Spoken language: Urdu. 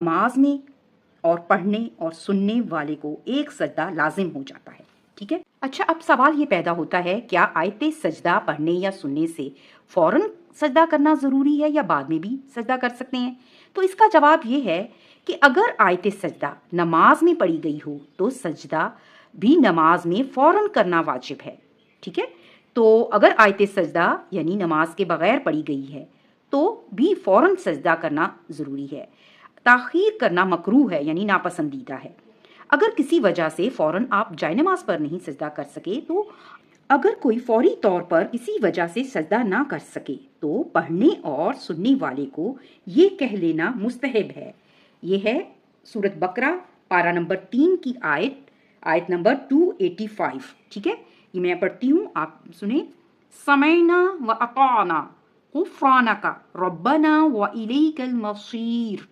نماز میں اور پڑھنے اور سننے والے کو ایک سجدہ لازم ہو جاتا ہے. ٹھیک ہے. اچھا، اب سوال یہ پیدا ہوتا ہے، کیا آیت سجدہ پڑھنے یا سننے سے فوراً سجدہ کرنا ضروری ہے یا بعد میں بھی سجدہ کر سکتے ہیں؟ تو اس کا جواب یہ ہے کہ اگر آیت سجدہ نماز میں پڑھی گئی ہو تو سجدہ بھی نماز میں فوراً کرنا واجب ہے. ٹھیک ہے. تو اگر آیت سجدہ یعنی نماز کے بغیر پڑھی گئی ہے تو بھی فوراً سجدہ کرنا ضروری ہے. تاخیر کرنا مکروہ ہے یعنی ناپسندیدہ ہے. اگر کسی وجہ سے فوراً آپ جائے نماز پر نہیں سجدہ کر سکے تو اگر کوئی فوری طور پر کسی وجہ سے سجدہ نہ کر سکے تو پڑھنے اور سننے والے کو یہ کہہ لینا مستحب ہے. یہ ہے سورۃ بقرہ پارہ نمبر 3 کی آیت نمبر 285. ٹھیک ہے. یہ میں پڑھتی ہوں، آپ سنیں. سمعنا و اطعنا غفرانک ربنا و الیک المصیر.